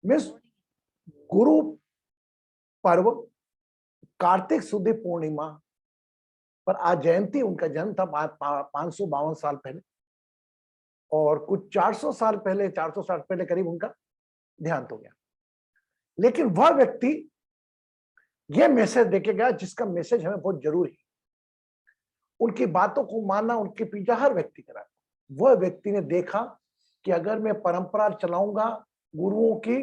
Means Guru Parv Kartik शुद्ध पूर्णिमा पर आज जयंती, उनका जन्म था 552 साल पहले, और कुछ 400 साल पहले, 400 साल पहले करीब उनका देहांत हो गया। लेकिन वह व्यक्ति यह मैसेज देके गया जिसका मैसेज हमें बहुत जरूरी है। उनकी बातों को मानना उनके पीछे हर व्यक्ति करा। वह व्यक्ति ने देखा कि अगर मैं परंपरा चलाऊंगा गुरुओं की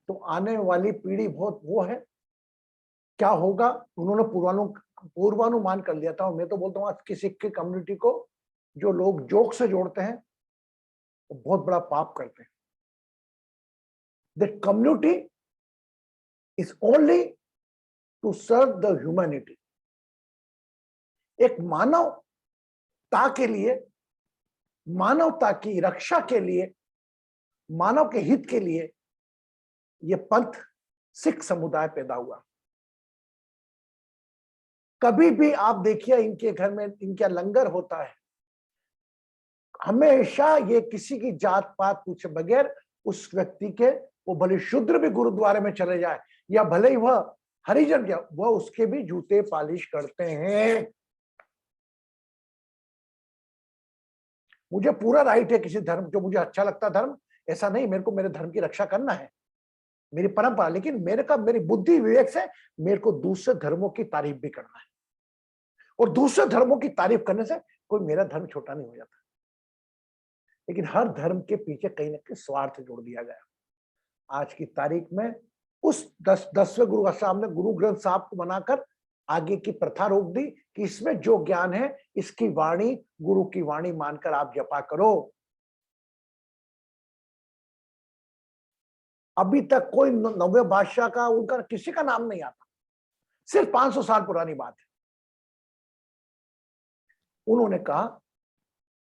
तो आने वाली पीढ़ी बहुत वो है, क्या होगा। उन्होंने पूर्वानुमान कर लिया था। और मैं तो बोलता हूँ आज की सिख कम्युनिटी को जो लोग जोक से जोड़ते हैं वो बहुत बड़ा पाप करते हैं। That community is only to serve the humanity. एक मानवता के लिए, मानवता की रक्षा के लिए, मानव के हित के लिए यह पंथ सिख समुदाय पैदा हुआ। कभी भी आप देखिए इनके घर में इनका लंगर होता है, हमेशा ये किसी की जात पात पूछे बगैर उस व्यक्ति के, वो भले शूद्र भी गुरुद्वारे में चले जाए या भले ही वह हरिजन क्या, वह उसके भी जूते पालिश करते हैं। मुझे पूरा राइट है किसी धर्म, जो मुझे अच्छा लगता धर्म, ऐसा नहीं मेरे को मेरे धर्म की रक्षा करना है, मेरी परंपरा, लेकिन मेरी बुद्धि विवेक से मेरे को दूसरे धर्मों की तारीफ भी करना है। और दूसरे धर्मों की तारीफ करने से कोई मेरा धर्म छोटा नहीं हो जाता। लेकिन हर धर्म के पीछे कहीं ना कहीं स्वार्थ जोड़ दिया गया। आज की तारीख में उस 10वें गुरु साहब ने गुरु ग्रंथ साहब को बनाकर आगे की प्रथा रोक दी कि इसमें जो ज्ञान है इसकी वाणी गुरु की वाणी मानकर आप जपा करो। अभी तक कोई नवे बादशाह का उनका किसी का नाम नहीं आता, सिर्फ 500 साल पुरानी बात है। उन्होंने कहा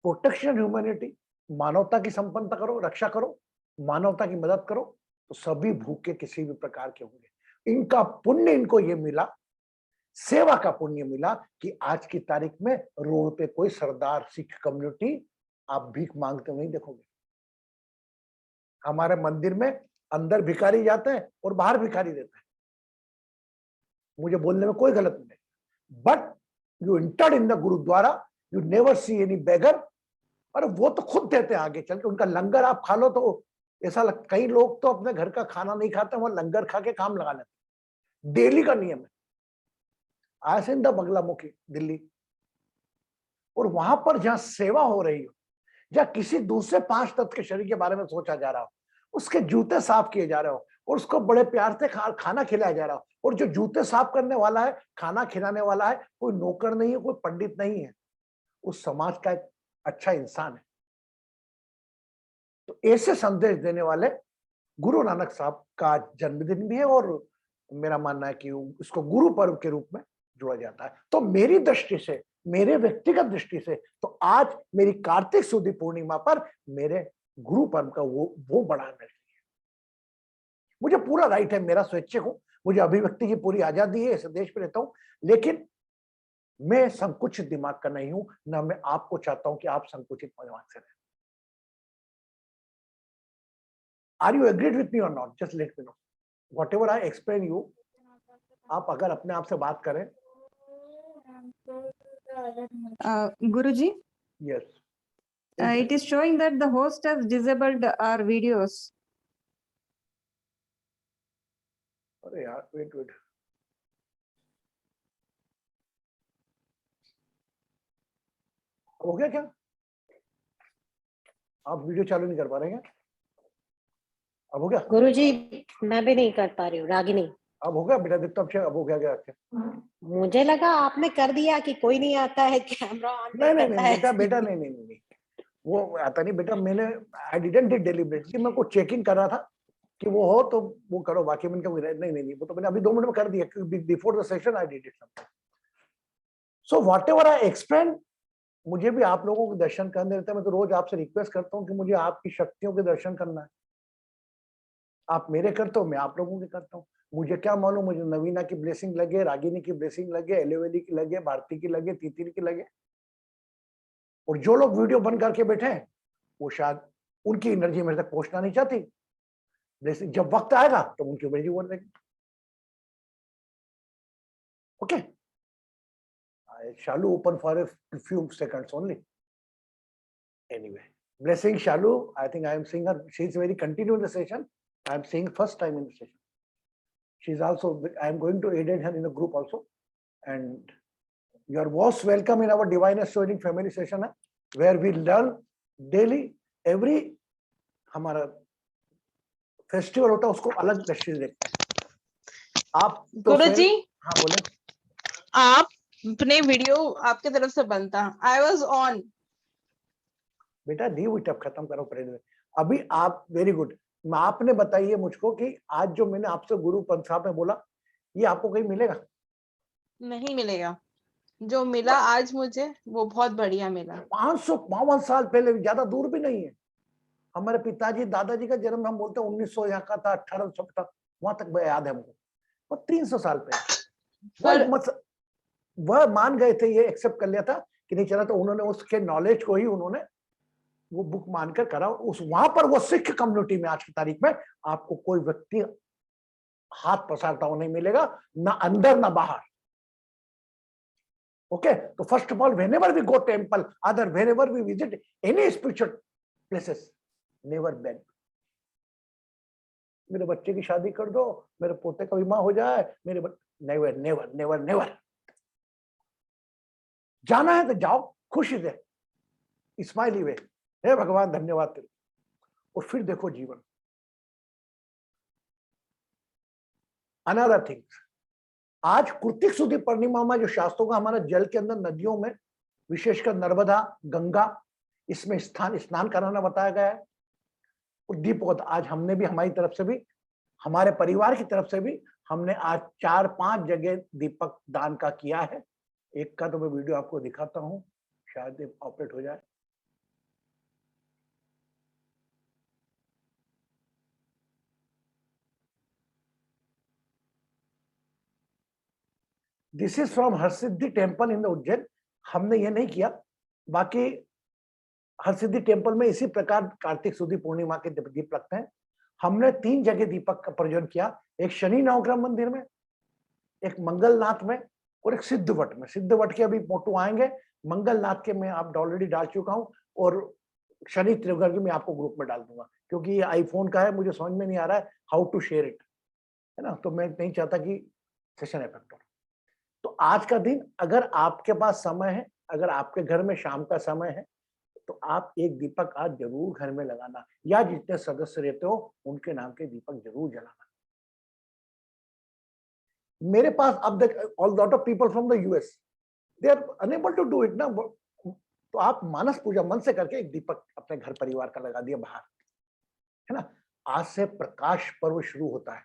प्रोटेक्शन ह्यूमैनिटी, मानवता की संपन्नता करो, रक्षा करो, मानवता की मदद करो, तो सभी भूखे किसी भी प्रकार के होंगे। इनका पुण्य इनको ये मिला, सेवा का पुण्य मिला कि आज की तारीख में रोड पे कोई सरदार सिख कम्युनिटी आप भीख मांगते नहीं देखोगे। हमारे मंदिर में अंदर भिखारी जाते हैं और बाहर भिखारी देते हैं, मुझे बोलने में कोई गलत नहीं, but you entered in the gurdwara you never see any beggar. अरे वो तो खुद देते हैं आगे चल के, उनका लंगर आप खा लो तो ऐसा कई लोग तो अपने घर का खाना नहीं खाते, वो लंगर खा के काम लगा लेते, डेली का नियम है। आसिंदा बगलामुखी दिल्ली, और वहां पर जहां सेवा हो रही हो, जहां किसी दूसरे 5 तत्व के शरीर के बारे में सोचा जा रहा हो, उसके जूते साफ किए जा रहे हो और उसको बड़े प्यार से खाना खिलाया जा रहा हो, और जो जूते साफ करने वाला है, खाना खिलाने वाला है, कोई नौकर नहीं है, कोई पंडित नहीं है, उस समाज का एक अच्छा इंसान है। तो ऐसे संदेश देने वाले गुरु नानक साहब का जन्मदिन भी है, और मेरा मानना है कि उसको गुरु पर्व के रूप में जोड़ा जाता है। तो मेरी दृष्टि से, मेरे व्यक्तिगत दृष्टि से, तो आज मेरी कार्तिक शुद्ध पूर्णिमा पर मेरे गुरु पर्व का वो बड़ा मेरे लिए। मुझे पूरा राइट है, मेरा स्वैच्छिक हूं, मुझे अभिव्यक्ति की पूरी आजादी है, इस देश में रहता हूं, लेकिन मैं संकुचित दिमाग का नहीं हूं, ना मैं आपको चाहता हूं कि आप संकुचित दिमाग से रहें। Are you agreed with me or not? Just let me know. Whatever I explain you, आप अगर अपने आप से बात करें। Guruji? Yes. It is showing that the host has disabled our videos. अरे यार, wait. हो गया क्या? आप वीडियो चालू नहीं कर पा रहे हैं? अब हो गया? गुरुजी मैं भी नहीं कर पा रही हूँ। रागिनी अब हो गया बेटा, देखता अब हो गया क्या? मुझे लगा आपने कर दिया कि कोई नहीं आता है कैमरा ऑन करता है। बेटा नहीं, वो आता नहीं बेटा। मैंने आई डिडंट डिड डेलिबरेटली, मैं को चेकिंग कर रहा था कि वो हो तो वो करो, बाकी मैंने नहीं, वो तो मैंने अभी 2 मिनट में कर दिया, before the session I did it something. So whatever I explain, मुझे भी आप लोगों के दर्शन करने देते हैं। मैं तो रोज आपसे रिक्वेस्ट करता हूँ कि मुझे आपकी शक्तियों के दर्शन करना है। आप मेरे करते हो, मैं आप लोगों के करता हूँ। मुझे क्या मालूम, मुझे नवीना की ब्लेसिंग लगे, रागिनी की ब्लेसिंग लगे, एलोवेली की लगे, भारती की लगे, तितिल की लगे, और जो लोग वीडियो बंद करके बैठे हैं वो शायद उनकी एनर्जी मेरे तक पहुंचना नहीं चाहती। ब्लेसिंग जब वक्त आएगा तो उनकी ऊपर जीवन देंगे। Okay, Shalu open for a few seconds only. Anyway, blessing Shalu. I think I am seeing her. She is very continuing the session. I am seeing first time in the session. She is also. I am going to aid her in the group also. And you are most welcome in our Divine Astrology Family session, where we learn daily every हमारा festival होता है उसको अलग दृष्टि से देखते हैं। आप तो गुरुजी, हाँ बोले। आप अपने वीडियो आपके तरफ से बनता, आई वॉज ऑन। बेटा लीव इट अब खत्म करो पहले। अभी आप वेरी गुड। आपने बताइए मुझको कि आज जो मैंने आपसे गुरु पंथ साहब में बोला, ये आपको कहीं मिलेगा? नहीं मिलेगा। जो मिला आज मुझे वो बहुत बढ़िया मिला। 552 साल पहले, ज्यादा दूर भी नहीं है। हमारे पिताजी दादाजी का जन्म हम बोलते हैं 1900 यहाँ का था, 1800 था, वहां तक याद है हमको। और 300 साल पहले वह मान गए थे, ये एक्सेप्ट कर लिया था कि नहीं चला, तो उन्होंने उसके नॉलेज को ही उन्होंने वो बुक मानकर करा। उस वहां पर वो सिख कम्युनिटी में आज की तारीख में आपको कोई व्यक्ति हाथ पसारता हुआ नहीं मिलेगा, ना अंदर ना बाहर। ओके, तो first of all whenever we go temple, other whenever we visit any spiritual places, never beg मेरे बच्चे की शादी कर दो, मेरे पोते का विवाह हो जाए, मेरे नेवर नेवर नेवर नेवर। जाना है तो जाओ खुशी से, स्माइली वे, हे भगवान धन्यवाद तेरे, और फिर देखो जीवन। अनदर थिंग्स, आज कृतिक शुद्धि पूर्णिमा में जो शास्त्रों का हमारा जल के अंदर नदियों में, विशेषकर नर्मदा, गंगा, इसमें स्नान कराना बताया गया है। और दीपोत आज हमने भी हमारी तरफ से भी, हमारे परिवार की तरफ से भी हमने आज 4-5 जगह दीपक दान का किया है। एक का तो मैं वीडियो आपको दिखाता हूं, शायद ऑपरेट हो जाए। This is from Harsiddhi temple in the Ujjain. हमने ये नहीं किया, बाकी हरसिद्धि टेम्पल में इसी प्रकार कार्तिक शुद्धि पूर्णिमा के दीप लगते हैं। हमने 3 जगह दीपक का प्रज्वलन किया, एक शनि नवग्रह मंदिर में, एक मंगलनाथ में, और एक सिद्धवट में। सिद्धवट के अभी फोटो आएंगे, मंगलनाथ के मैं आप ऑलरेडी डाल चुका हूं, और शनि त्रिगुण की मैं आपको ग्रुप में डाल दूंगा, क्योंकि ये आईफोन का है, मुझे समझ में नहीं आ रहा है हाउ टू शेयर इट, है ना, तो मैं नहीं चाहता कि सेशन इफेक्ट हो। तो आज का दिन अगर आपके पास समय है, अगर आपके घर में शाम का समय है, तो आप एक दीपक आज जरूर घर में लगाना, या जितने सदस्य रहते हो उनके नाम के दीपक जरूर जलाना। मेरे पास अब all lot of people from the US, they are unable to do it ना, तो आप मानस पूजा मन से करके एक दीपक अपने घर परिवार का लगा दिया बाहर, है ना। आज से प्रकाश पर्व शुरू होता है,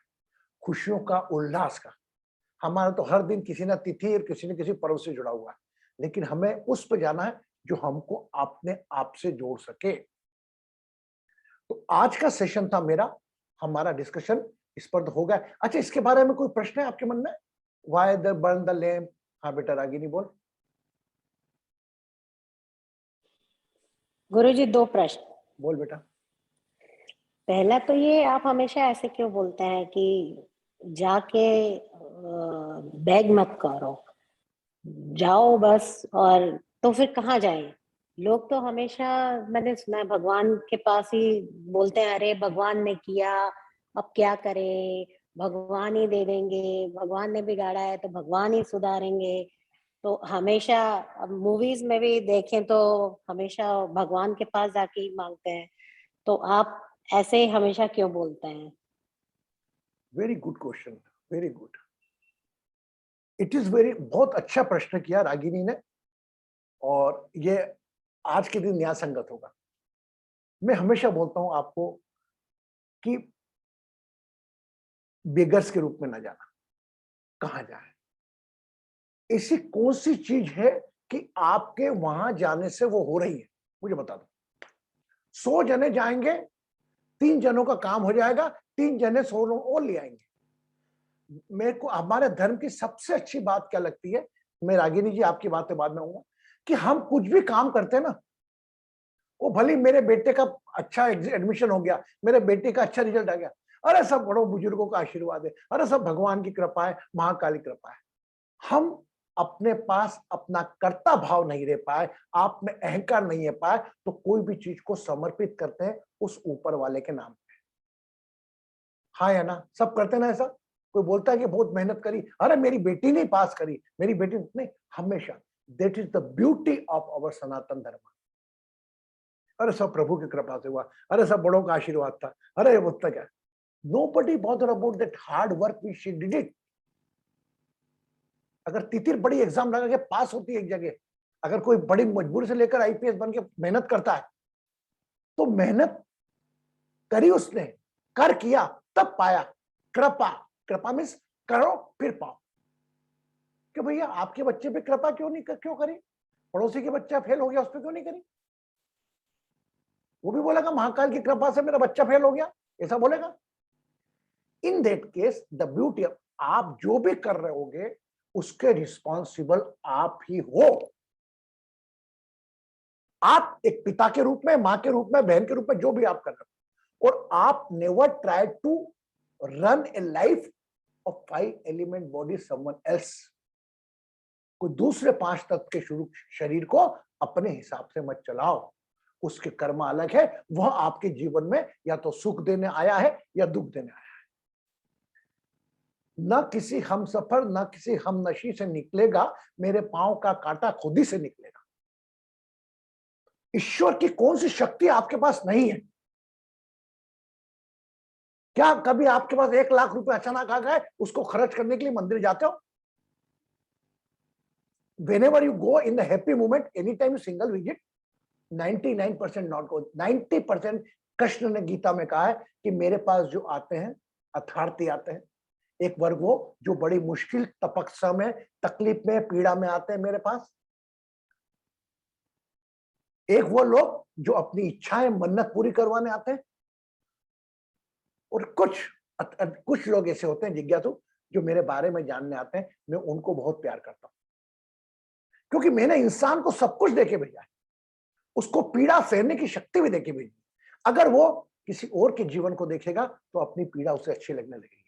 खुशियों का, उल्लास का। हमारा तो हर दिन किसी ना तिथि और किसी न किसी पर्व से जुड़ा हुआ है, लेकिन हमें उस पर जाना है जो हमको अपने आप से जोड़ सके। तो आज का सेशन था मेरा, हमारा डिस्कशन इस पर तो हो गया। अच्छा, इसके बारे में कोई प्रश्न है आपके मन में? Why the burn the lamp? हाँ बेटा रागिनी बोल। गुरुजी 2 प्रश्न। बोल बेटा। पहला तो ये, आप हमेशा ऐसे क्यों बोलते हैं कि जाके बैग मत करो, जाओ बस, और तो फिर कहाँ जाए? लोग तो हमेशा, मैंने सुना है, भगवान के पास ही बोलते हैं, अरे भगवान ने किया, अब क्या करें, भगवान ही दे देंगे, भगवान ने बिगाड़ा है तो भगवान ही सुधारेंगे। तो हमेशा, अब मूवीज में भी देखें तो हमेशा भगवान के पास जाके ही मांगते हैं, तो आप ऐसे हमेशा क्यों बोलते हैं? Very good question, very good. It is very, बहुत अच्छा प्रश्न किया रागिनी ने, और ये आज के दिन न्याय संगत होगा। मैं हमेशा बोलता हूं आपको कि बेगर्स के रूप में ना जाना, कहां जाए। ऐसी कौन सी चीज है कि आपके वहां जाने से वो हो रही है, मुझे बता दो। 100 जने जाएंगे, 3 जनों का काम हो जाएगा, 3 जने 100 लोग और ले आएंगे। मेरे को हमारे धर्म की सबसे अच्छी बात क्या लगती है, मैं रागिनी जी आपकी बात के बाद में आऊंगा, कि हम कुछ भी काम करते हैं ना, वो भले मेरे बेटे का अच्छा एडमिशन हो गया, मेरे बेटे का अच्छा रिजल्ट आ गया, अरे सब बड़ों बुजुर्गों का आशीर्वाद है, अरे सब भगवान की कृपा है, महाकाली कृपा है। हम अपने पास अपना कर्ता भाव नहीं रह पाए, आप में अहंकार नहीं है पाए, तो कोई भी चीज को समर्पित करते हैं उस ऊपर वाले के नाम पे। हाँ या ना? सब करते ना ऐसा? कोई बोलता है कि बहुत मेहनत करी, अरे मेरी बेटी नहीं पास करी, मेरी बेटी नहीं, हमेशा that is the beauty of our Sanatan Dharma. अरे सब प्रभु की कृपा से हुआ, अरे सब बड़ों का आशीर्वाद था, अरे वो तक है। Nobody bothered about that hard work which she did it. अगर तितिर बड़ी एग्जाम लगा के पास होती है एक जगह, अगर कोई बड़ी मजबूरी से लेकर आईपीएस बन के मेहनत करता है, तो मेहनत करी उसने, कर किया तब पाया। कृपा, कृपा मीन्स करो फिर पाओ। कि भैया आपके बच्चे पे कृपा क्यों करी? पड़ोसी के बच्चा फेल हो गया, उस पर क्यों नहीं करी? वो भी बोलेगा महाकाल की कृपा से मेरा बच्चा फेल हो गया, ऐसा बोलेगा। इन दैट केस द ब्यूटी, आप जो भी कर रहे होगे उसके रिस्पॉन्सिबल आप ही हो। आप एक पिता के रूप में, मां के रूप में, बहन के रूप में, जो भी आप कर रहे हो, और आप never try to run a life of 5 element body someone else. कोई दूसरे 5 तत्व के शुरू शरीर को अपने हिसाब से मत चलाओ, उसके कर्म अलग है। वह आपके जीवन में या तो सुख देने आया है या दुख देने आया है। न किसी हम सफर, न किसी हम नशी से निकलेगा, मेरे पांव का कांटा खुद ही से निकलेगा। ईश्वर की कौन सी शक्ति आपके पास नहीं है? क्या कभी आपके पास 1 लाख रुपए अचानक आ गए, उसको खर्च करने के लिए मंदिर जाते हो? Whenever you go in the happy moment, anytime you single visit, 99% not go, 90% Krishna ने गीता में कहा है कि मेरे पास जो आते हैं अर्थार्थी आते हैं। एक वर्ग वो जो बड़ी मुश्किल तपस्या में, तकलीफ में, पीड़ा में आते हैं मेरे पास। एक वो लोग जो अपनी इच्छाएं मन्नत पूरी करवाने आते हैं, और कुछ लोग ऐसे होते हैं जिज्ञासु जो मेरे बारे में जानने आते हैं। मैं उनको बहुत प्यार करता हूं, क्योंकि मैंने इंसान को सब कुछ देके भेजा है, उसको पीड़ा सहने की शक्ति भी देके भेजी। अगर वो किसी और के जीवन को देखेगा तो अपनी पीड़ा उसे अच्छी लगने लगेगी।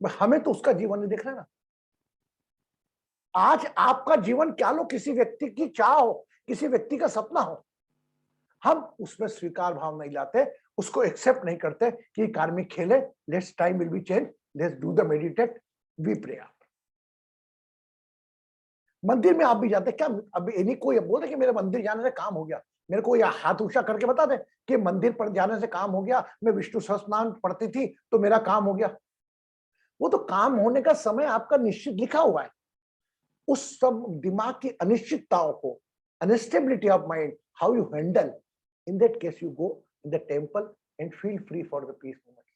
हमें तो उसका जीवन नहीं देखना ना। आज आपका जीवन क्या लो किसी व्यक्ति की चाह हो, किसी व्यक्ति का सपना हो, हम उसमें स्वीकार भाव नहीं लाते, उसको एक्सेप्ट नहीं करते कि कार्मिक खेले। Let's time will be change, let's do the meditate, we pray. मंदिर में आप भी जाते क्या? अभी इन्हीं कोई बोलते कि मेरे मंदिर जाने से काम हो गया, मेरे को या हाथ ऊंचा करके बता दे कि मंदिर पर जाने से काम हो गया, मैं विष्णु सहस्त्रनाम पढ़ती थी तो मेरा काम हो गया। वो तो काम होने का समय आपका निश्चित लिखा हुआ है। उस सब दिमाग की अनिश्चितताओं को, unstability of mind, how you handle, in that case you go in the temple and feel free for the peace moment.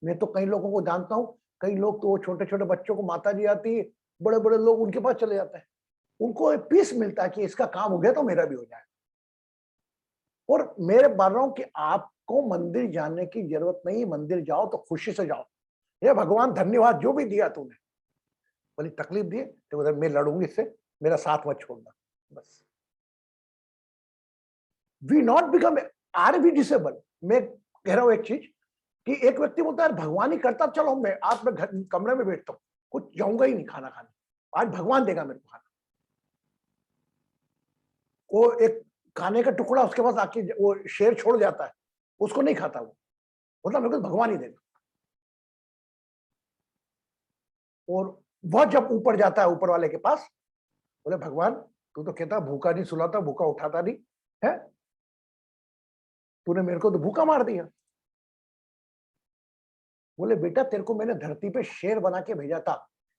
मैं तो कई लोगों को जानता हूं, कई लोग तो छोटे छोटे बच्चों को माता जी आती है, बड़े बड़े लोग उनके पास चले जाते हैं, उनको एक पीस मिलता है कि इसका काम हो गया तो मेरा भी हो जाए। और मेरे बोल रहा हूं कि आपको मंदिर जाने की जरूरत नहीं, मंदिर जाओ तो खुशी से जाओ। हे भगवान धन्यवाद जो भी दिया तूने, बोली तकलीफ दी तो उधर मैं लड़ूंगी इससे, मेरा साथ मत छोड़ना। बस we not become, are we disable. मैं कह रहा हूं एक चीज कि एक व्यक्ति बोलता है भगवान ही करता, चलो मैं आज मैं घर कमरे में बैठता हूँ, कुछ जाऊंगा ही नहीं खाना खाने, आज भगवान देगा मेरे को खाना। वो एक खाने का टुकड़ा उसके पास आके वो शेर छोड़ जाता है, उसको नहीं खाता वो, मतलब मेरे को भगवान ही देगा। और वह जब ऊपर जाता है ऊपर वाले के पास, बोले भगवान तू तो कहता भूखा नहीं सुलाता, भूखा उठाता नहीं है, तूने मेरे को तो भूखा मार दिया। बोले बेटा तेरे को मैंने धरती पे शेर बना के भेजा था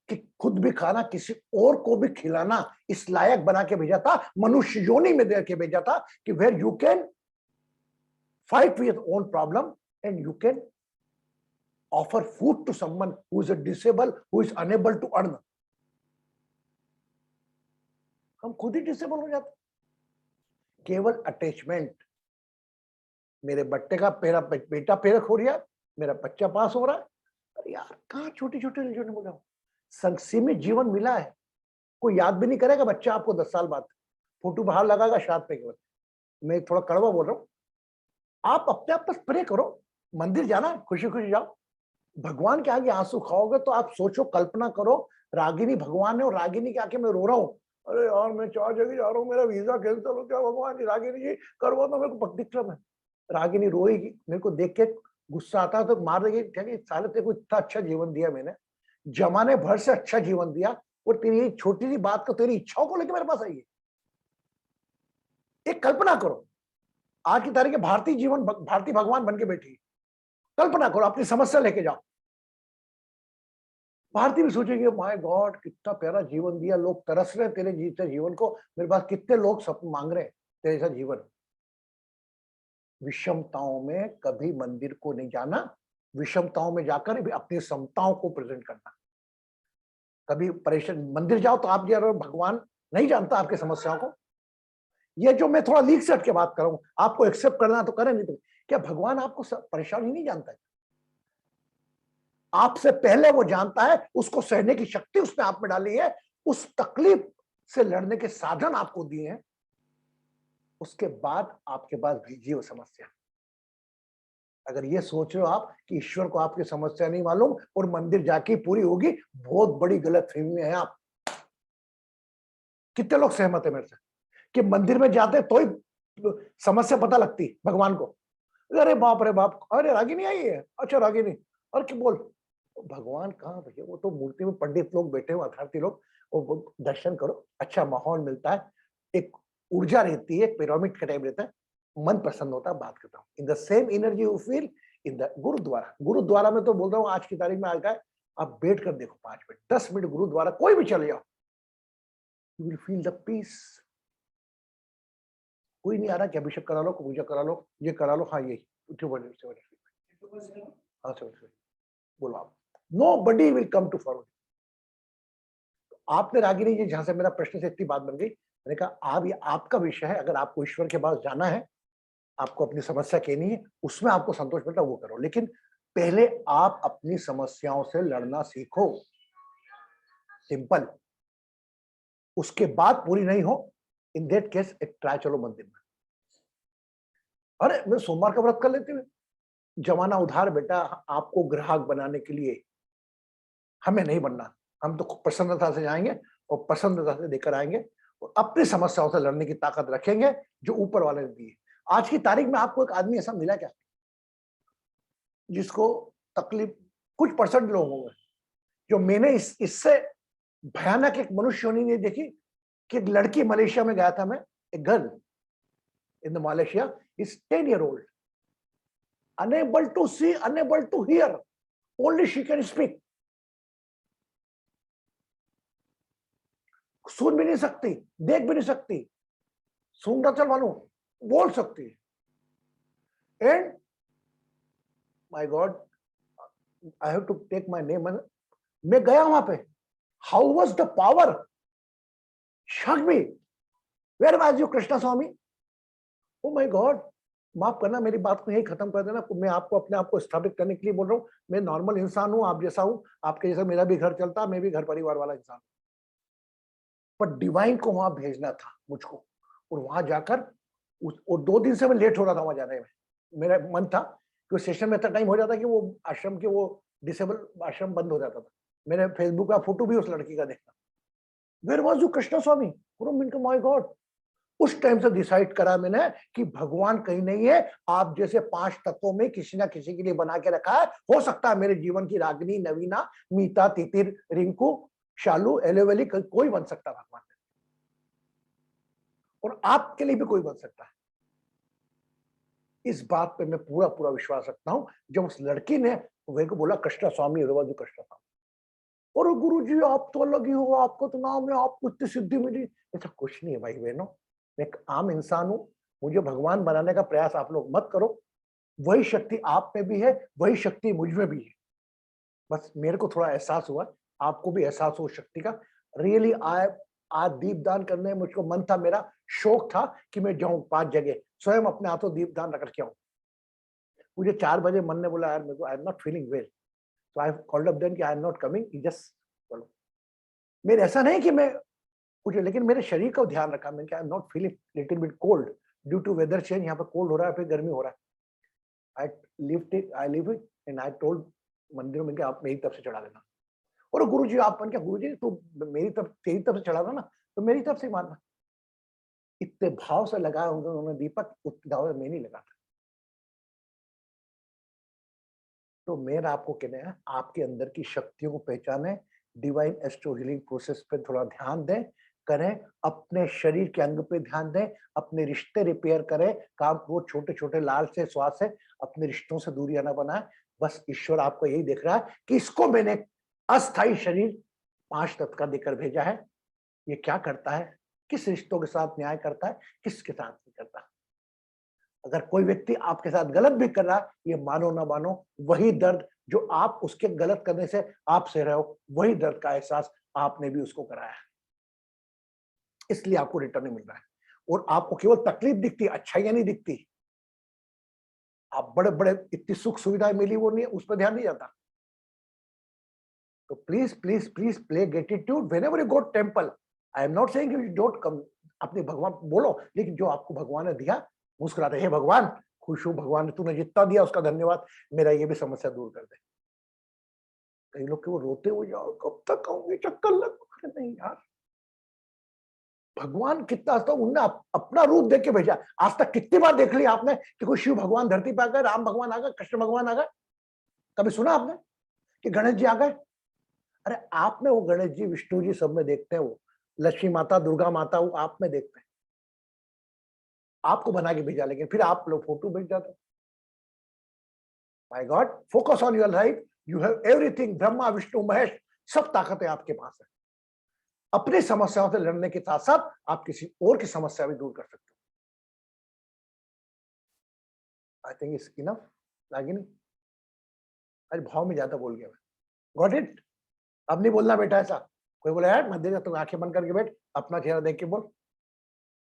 कि खुद भी खाना, किसी और को भी खिलाना, इस लायक बना के भेजा था, मनुष्य योनि में दे के भेजा था कि where you can fight with own problem and you can offer food to someone who is disable, who is unable to earn. हम खुद ही डिसेबल हो जाते, केवल अटैचमेंट। मेरे बट्टे का मेरा बेटा फेल हो रहा है, मेरा बच्चा पास हो रहा है, अरे यार कहाँ छोटी छोटी रिलीजन बोल रहा हूं। संसीमित जीवन मिला है, कोई याद भी नहीं करेगा बच्चा आपको 10 साल बाद, फोटो बाहर लगाएगा शाद पे केवल। मैं थोड़ा कड़वा बोल रहा हूँ, आप अपने आप बस प्रे करो, मंदिर जाना खुशी खुशी जाओ, भगवान के आगे आंसू खाओगे तो आप सोचो, कल्पना करो रागिनी भगवान है और रागिनी के आके मैं रो रहा हूँ, अरे यार मैं 4 जगह जा रहा हूँ, मेरा वीजा कैंसिल हो गया, भगवान जी रागिनी जी करवा दो मेरे को, दिख रहा है रागिनी रोएगी, मेरे को देख के गुस्सा आता है तो मार देगी, क्या साले तेरे को इतना अच्छा जीवन दिया मैंने, जमाने भर से अच्छा जीवन दिया, और तेरी छोटी सी बात को, तेरी इच्छाओं को लेकर मेरे पास आई है। एक कल्पना करो, आज की तारीख में भारतीय भगवान बन के बैठी है, कल्पना करो, अपनी समस्या लेके जाओ, भारती भी सोचेंगे माय गॉड कितना प्यारा जीवन दिया, लोग तरस रहे तेरे जीते जीवन को, मेरे पास कितने लोग सपने मांग रहे हैं तेरे जैसा जीवन। विषमताओं में कभी मंदिर को नहीं जाना, विषमताओं में जाकर भी अपनी समताओं को प्रेजेंट करना। कभी परेशान मंदिर जाओ तो आप यार भगवान नहीं जानता आपकी समस्याओं को, ये जो मैं थोड़ा लीक से हट के बात कर रहा हूं, आपको एक्सेप्ट करना तो करें, नहीं तो क्या भगवान आपको परेशानी नहीं जानता है? आपसे पहले वो जानता है, उसको सहने की शक्ति उसने आप में डाली है, उस तकलीफ से लड़ने के साधन आपको दिए हैं, उसके बाद आपके पास भेजी वो समस्या। अगर ये सोच रहे हो आप कि ईश्वर को आपकी समस्या नहीं मालूम और मंदिर जाके पूरी होगी, बहुत बड़ी गलतफहमी में है आप। कितने लोग सहमत है मेरे से कि मंदिर में जाते तो ही समस्या पता लगती भगवान को? अरे बाप रे बाप, अरे रागिनी आई है, अच्छा रागिनी, और क्या बोल, भगवान कहाँ भैया, वो तो मूर्ति में पंडित लोग बैठे हुए, अर्थार्थी लोग, वो दर्शन करो, अच्छा माहौल मिलता है, एक ऊर्जा रहती है, पिरामिड का टाइप रहता है, मन प्रसन्न होता है। बात करता हूँ in the same energy you feel in the gurdwara. Gurdwara में तो बोल रहा हूँ आज की तारीख में आ गया, आप बैठ कर देखो 5 मिनट 10 मिनट गुरुद्वारा कोई भी चले जाओ, you will feel the peace. कोई नहीं आ रहा कि अभिषेक करा लो, पूजा करा लो, ये करा लो, हाँ यही हाँ बोलो आप, nobody will come to forward. आपने रागिनी जी, जहां से मेरा प्रश्न से इतनी बात बन गई, मैंने कहा आप, ये आपका विषय है, अगर आपको ईश्वर के पास जाना है, आपको अपनी समस्या कहनी है, उसमें आपको संतोष मिलता है वो करो, लेकिन पहले आप अपनी समस्याओं से लड़ना सीखो, सिंपल। उसके बाद पूरी नहीं हो, इन दैट केस एक ट्राई चलो मंदिर में। अरे मैं सोमवार का व्रत कर लेती हूँ, जमाना उधार बेटा, आपको ग्राहक बनाने के लिए हमें नहीं बनना, हम तो प्रसन्नता से जाएंगे और प्रसन्नता से देकर आएंगे और अपनी समस्याओं से लड़ने की ताकत रखेंगे जो ऊपर वाले ने दी है। आज की तारीख में आपको एक आदमी ऐसा मिला क्या जिसको तकलीफ, कुछ परसेंट लोग होंगे जो मैंने इससे भयानक एक मनुष्य होनी नहीं देखी कि एक लड़की मलेशिया में गया था, मैं, एक girl in the Malaysia is 10 year old, unable to see, unable to hear, only she can speak, सुन भी नहीं सकती, देख भी नहीं सकती, सुनना चल मालूम, बोल सकती है। And my God, I have to take my name, मैं गया वहां पे, how was the power, shook me, where was you Krishna Swami, oh my God, माफ करना मेरी बात को यही खत्म कर देना, मैं आपको अपने आप को स्थापित करने के लिए बोल रहा हूँ, मैं नॉर्मल इंसान हूं, आप जैसा हूं, आपके जैसा मेरा भी घर चलता, मैं भी घर परिवार वाला इंसान, पर डिवाइन को वहां भेजना था मुझको, और वहां जाकर और 2 दिन से मैं लेट हो रहा था वहां जाने में, मेरा मन था कि सेशन में इतना टाइम हो जाता कि वो आश्रम के वो डिसेबल आश्रम बंद हो जाता था। मैंने फेसबुक का फोटो भी उस लड़की का देखा, where was you Krishna Swami, my god, उस टाइम से डिसाइड करा मैंने कि भगवान कहीं नहीं है, आप जैसे 5 तत्वों में किसी ना किसी के लिए बना के रखा है, हो सकता है मेरे जीवन की रागिनी, नवीना, मीता, तितिर, रिंकू, शालू, एलोवेली, कोई बन सकता है भगवान, और आपके लिए भी कोई बन सकता है। इस बात पे मैं पूरा पूरा विश्वास रखता हूं। जब उस लड़की ने मेरे को बोला कृष्णा स्वामी, कृष्णा स्वामी, और गुरु जी आप तो अलग ही हो, आपको तो नाम है, आपको इतनी सिद्धि मिली, ऐसा कुछ नहीं है भाई बहनों, मैं एक आम इंसान हूं, मुझे भगवान बनाने का प्रयास आप लोग मत करो, वही शक्ति आप में भी है, वही शक्ति मुझ में भी है, बस मेरे को थोड़ा एहसास हुआ, आपको भी एहसास हो शक्ति का। रियली आज दीपदान करने में मुझको मन था, मेरा शौक था कि मैं जाऊं 5 जगह, स्वयं अपने हाथों दीपदान रख के आऊं। मुझे 4 बजे मन ने बोला यार मेरे को, I am not feeling well, so I called up then कि I am not coming, just बोलो। मेरे ऐसा नहीं कि मैं कुछ, लेकिन मेरे शरीर का ध्यान रखा, मैंने I am not feeling little bit cold due to weather change, यहाँ पे कोल्ड हो रहा है, फिर गर्मी हो रहा है, I live it and I told मंदिर में कि आप मेरी तरफ से चढ़ा देना। और गुरुजी आप बन क्या, गुरुजी तू मेरी तरफ तेरी तरफ से चढ़ा दो ना, तो मेरी तरफ से मानना। इतने भाव से लगाया उन्होंने दीपक, उतने भाव से मैं नहीं लगाता। तो मेरा आपको कहना है, आपके अंदर की शक्तियों को पहचाने, डिवाइन एस्ट्रो हीलिंग प्रोसेस पे थोड़ा ध्यान दें, करें, अपने शरीर के अंग पे ध्यान दें, अपने रिश्ते रिपेयर करें, काम वो छोटे छोटे लाल से स्वाद से अपने रिश्तों से दूरियां ना बनाए। बस ईश्वर आपको यही देख रहा है कि इसको मैंने अस्थाई शरीर 5 तत्व का देकर भेजा है, ये क्या करता है, किस रिश्तों के साथ न्याय करता है, किसके साथ नहीं करता। अगर कोई व्यक्ति आपके साथ गलत भी कर रहा है, ये मानो ना मानो, वही दर्द जो आप उसके गलत करने से आप सह रहे हो, वही दर्द का एहसास आपने भी उसको कराया है, इसलिए आपको रिटर्न नहीं मिल रहा है। और आपको केवल तकलीफ दिखती है, अच्छाइयां नहीं दिखती। आप बड़े बड़े इतनी सुख सुविधाएं मिली, वो नहीं, उस पर ध्यान नहीं जाता। तो please please please play gratitude whenever you go temple. I am not saying you don't come, अपने भगवान बोलो, लेकिन जो आपको भगवान ने दिया मुस्कुराते, हे भगवान खुश हूं, भगवान ने तूने जितना दिया उसका धन्यवाद, मेरा ये भी समस्या दूर कर दे। कई लोग के वो रोते हुए, यार कब तक आऊंगे, चक्कर लग। नहीं यार, भगवान कितना आता, उनने अपना रूप देख के भेजा। आज तक कितनी बार देख लिया आपने कि कोई शिव भगवान धरती पे आ गए, राम भगवान आ गए, कृष्ण भगवान आ गए? कभी सुना आपने कि गणेश जी आ गए? अरे आप में वो गणेश जी, विष्णु जी सब में देखते हैं, वो लक्ष्मी माता, दुर्गा माता, वो आप में देखते हैं। आपको बना के भेजा, लेकिन फिर आप लोग फोटो भेज जाते। My God, focus on your life, you have everything. Brahma Vishnu Mahesh सब ताकतें आपके पास है। अपनी समस्याओं से लड़ने के साथ साथ आप किसी और की समस्या भी दूर कर सकते हो। I think it's enough. Ragini, अरे भाव में ज्यादा बोल गया मैं। Got it? अब नहीं बोलना बेटा ऐसा। कोई बोला यार मत देना, तुम आंखें बंद करके बैठ, अपना चेहरा देख के बोल,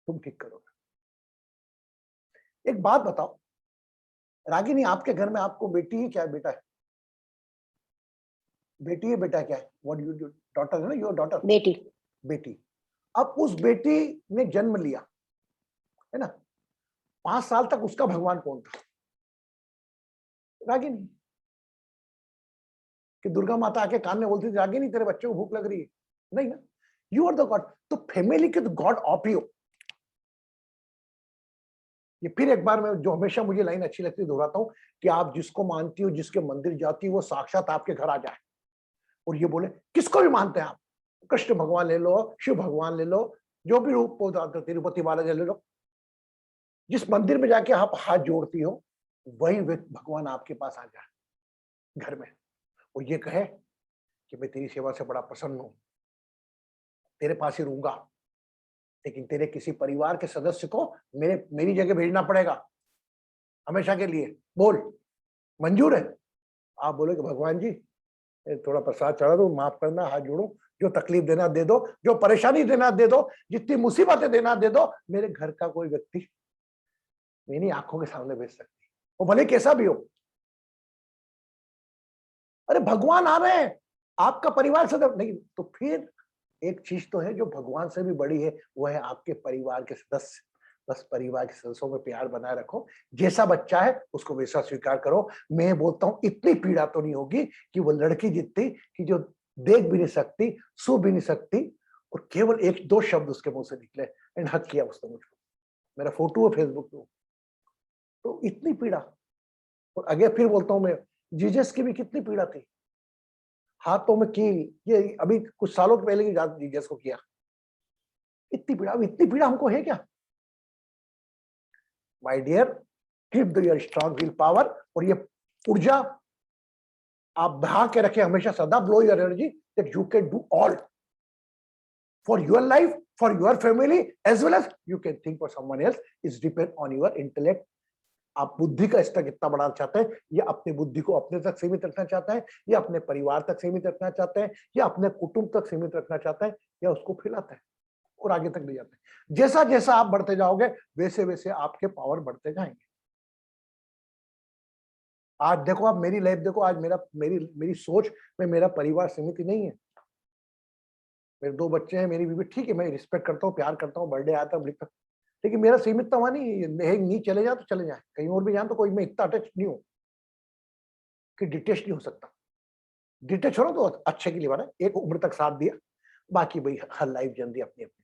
तुम ठीक करोगे। एक बात बताओ रागिनी, आपके घर में आपको बेटी है क्या बेटा है? बेटी है बेटा क्या है? व्हाट यू डॉटर है ना, योर डॉटर? बेटी। बेटी। अब उस बेटी ने जन्म लिया है ना, 5 साल तक उसका भगवान कौन था? रागिनी। कि दुर्गा माता आके कान में बोलती थी, रागिनी तेरे बच्चे को भूख लग रही है? नहीं ना, यू आर द गॉड। तो फैमिली के गॉड ऑफ यू। ये फिर एक बार मैं, जो हमेशा मुझे लाइन अच्छी लगती है, दोहराता हूं कि आप जिसको मानती हो, जिसके मंदिर जाती हो, वो साक्षात आपके घर आ जाए और ये बोले, किसको भी मानते हैं आप, कृष्ण भगवान ले लो, शिव भगवान ले लो, जो भी रूप तिरुपति बालाजी ले लो, जिस मंदिर में जाके आप हाथ जोड़ती हो, वही भगवान आपके पास आ जाए घर में और ये कहे कि मैं तेरी सेवा से बड़ा प्रसन्न हूं, तेरे पास ही रहूंगा, लेकिन तेरे किसी परिवार के सदस्य को मेरी जगह भेजना पड़ेगा हमेशा के लिए। बोल, मंजूर है? आप बोले कि भगवान जी थोड़ा प्रसाद चढ़ा दो, माफ करना, हाथ जोड़ो, जो तकलीफ देना दे दो, जो परेशानी देना दे दो, जितनी मुसीबतें देना दे दो, मेरे घर का कोई व्यक्ति मेरी आंखों के सामने भेज सकती, वो भले कैसा भी हो। अरे भगवान आ रहे हैं, आपका परिवार सदस्य नहीं, तो फिर एक चीज तो है जो भगवान से भी बड़ी है, वो है आपके परिवार के सदस्य। बस परिवार के सदस्यों में प्यार बनाए रखो, जैसा बच्चा है उसको वैसा स्वीकार करो। मैं बोलता हूं इतनी पीड़ा तो नहीं होगी कि वो लड़की जितनी कि जो देख भी नहीं सकती, सो भी नहीं सकती, और केवल 1-2 शब्द उसके मुंह से निकले, एंड हक किया उसने मुझको, मेरा फोटो है फेसबुक पे, तो इतनी पीड़ा। और आगे फिर बोलता हूं मैं, जीसस की भी कितनी पीड़ा थी, हाथों में कील, ये अभी कुछ सालों पहले की जीसस को किया, इतनी पीड़ा। अब इतनी पीड़ा हमको है क्या? My dear, keep your strong will power, और ये ऊर्जा आप बहा के रखे हमेशा, सदा blow your energy that you can do all for your life, for your family, as well as you can think for someone else. It's depend on your intellect. आप बुद्धि का स्तर कितना बढ़ाना चाहते हैं, या अपनी बुद्धि को अपने तक सीमित रखना चाहते हैं, या अपने परिवार तक सीमित रखना चाहते हैं, या अपने कुटुंब तक सीमित रखना चाहते हैं, या उसको फैलाते हैं और आगे तक ले जाते हैं। जैसा जैसा आप बढ़ते जाओगे वैसे वैसे आपके पावर बढ़ते जाएंगे। आज देखो, आप मेरी लाइफ देखो, आज मेरी सोच में मेरा परिवार सीमित ही नहीं है। मेरे 2 बच्चे हैं, मेरी बीवी, ठीक है, मैं रिस्पेक्ट करता हूँ, प्यार करता हूँ, बर्थडे आता है लिखता, लेकिन मेरा सीमित वहां नहीं चले जाए तो चले जाए, कहीं और भी जाए तो कोई मैं इतना अटैच नहीं हूं कि डिटेच नहीं हो सकता। डिटेच हो ना तो अच्छे के लिए बना, एक उम्र तक साथ दिया, बाकी भाई हर लाइफ जल्दी अपनी अपनी।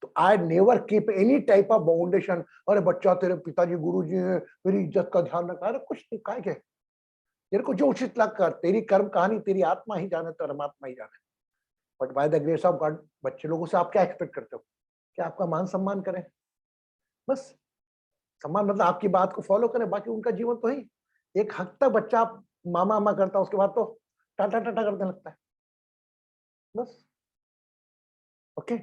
तो I never keep any type of boundation, अरे बच्चा तेरे पिताजी गुरुजी हैं, मेरी इज्जत का ध्यान रखा, अरे कुछ नहीं, काय के तेरे को जो उचित लग कर, तेरी कर्म कहानी तेरी आत्मा ही जाने, परमात्मा ही जाने। But by the grace of God बच्चे लोगों से आप क्या एक्सपेक्ट करते हो कि आपका मान सम्मान करें? बस सम्मान मतलब आपकी बात को फॉलो करें, बाकी उनका जीवन तो ही एक हद तक बच्चा आप मामा मामा करता है, उसके बाद तो टाटा टाटा करने लगता है। बस okay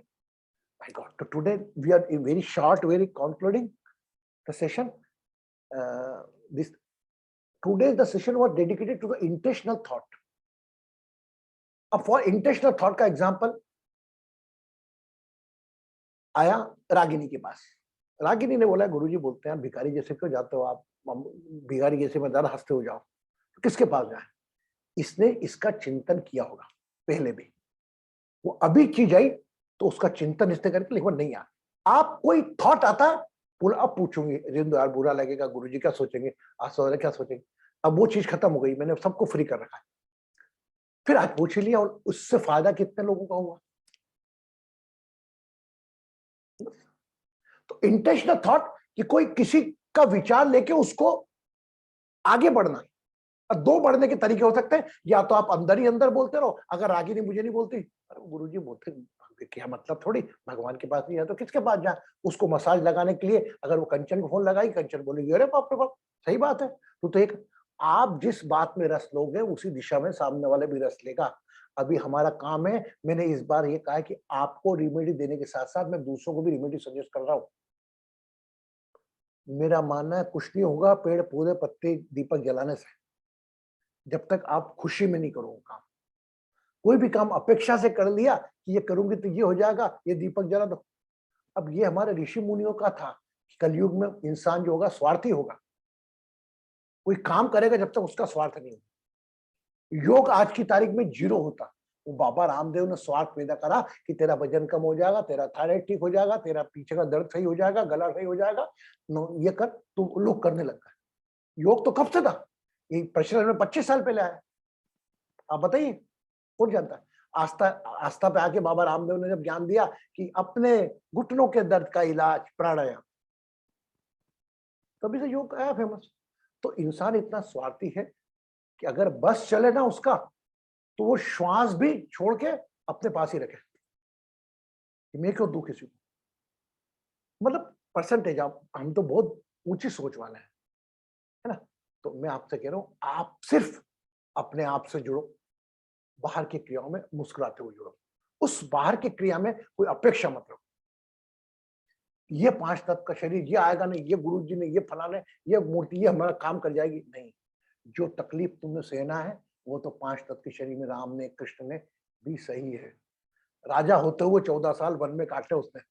my god, so today we are in very short, very concluding the session. This today the session was dedicated to the intentional thought. अब for intentional thought का एग्जाम्पल आया रागिनी के पास। रागिनी ने बोला गुरुजी बोलते हैं भिखारी जैसे क्यों जाते हो आप, भिखारी जैसे मैं ज्यादा हंसते हो जाओ, तो किसके पास जाए? इसने इसका चिंतन किया होगा पहले भी, वो अभी चीज आई तो उसका चिंतन इसने करके, लेकिन नहीं आया। आप कोई थॉट आता है, बोला अब पूछूंगी रिंदु यार बुरा लगेगा, गुरुजी क्या सोचेंगे, आसोरे क्या सोचेंगे, अब वो चीज खत्म हो गई, मैंने सबको फ्री कर रखा है। फिर आज पूछ लिया और उससे फायदा कितने लोगों का हुआ? तो इंटेंशनल थॉट कि कोई किसी का विचार लेके उसको आगे बढ़ना है। अब दो बढ़ने के तरीके हो सकते हैं, या तो आप अंदर ही अंदर बोलते रहो, अगर रागिनी मुझे नहीं बोलती, अरे गुरुजी बोलते क्या मतलब, थोड़ी भगवान के पास नहीं है तो किसके पास जाए? उसको मसाज लगाने के लिए अगर वो कंचन को फोन लगाई, कंचन बोलेगी अरे बाप रे बाप, सही बात है। तो एक आप जिस बात में रस लोगे उसी दिशा में सामने वाले भी रस लेगा। अभी हमारा काम है, मैंने इस बार ये कहा है कि आपको रिमेडी देने के साथ साथ मैं दूसरों को भी रिमेडी सजेस्ट कर रहा हूं। मेरा मानना है कुछ नहीं होगा पेड़ पौधे पत्ते दीपक जलाने से, जब तक आप खुशी में नहीं करोगे काम। कोई भी काम अपेक्षा से कर लिया कि ये करूंगी तो ये हो जाएगा, ये दीपक जला दो। अब ये हमारे ऋषि मुनियों का था कि कलयुग में इंसान जो होगा स्वार्थी होगा, कोई काम करेगा जब तक उसका स्वार्थ नहीं होगा। योग आज की तारीख में 0 होता। वो बाबा रामदेव ने स्वार्थ पैदा करा कि तेरा वजन कम हो जाएगा, तेरा थायराइड ठीक हो जाएगा, तेरा पीछे का दर्द सही हो जाएगा, गला सही हो जाएगा, ये कर, तो लोग करने लग गए। योग तो कब से था? ये प्रचलन में 25 साल पहले आया। आप बताइए कौन जानता है? आस्था पे आके बाबा रामदेव ने जब ज्ञान दिया कि अपने घुटनों के दर्द का इलाज प्राणायाम, तभी से योग आया फेमस। तो इंसान इतना स्वार्थी है कि अगर बस चले ना उसका, तो वो श्वास भी छोड़ के अपने पास ही रखे कि मैं क्यों दूं किसी को। मतलब परसेंटेज, आप हम तो बहुत ऊंची सोच वाले हैं, है ना? तो मैं आपसे कह रहा हूं आप सिर्फ अपने आप से जुड़ो, बाहर की क्रियाओं में मुस्कुराते हुए जुड़ो। उस बाहर की क्रिया में कोई अपेक्षा मत रखो, ये 5 तत्व का शरीर ये आएगा नहीं, ये गुरु जी ने, ये फलाने, ये मूर्ति ये हमारा काम कर जाएगी, नहीं। जो तकलीफ तुमने सहना है वो तो 5 तत्व के शरीर में राम ने कृष्ण ने भी सही है। राजा होते हुए 14 साल वन में काटे उसने,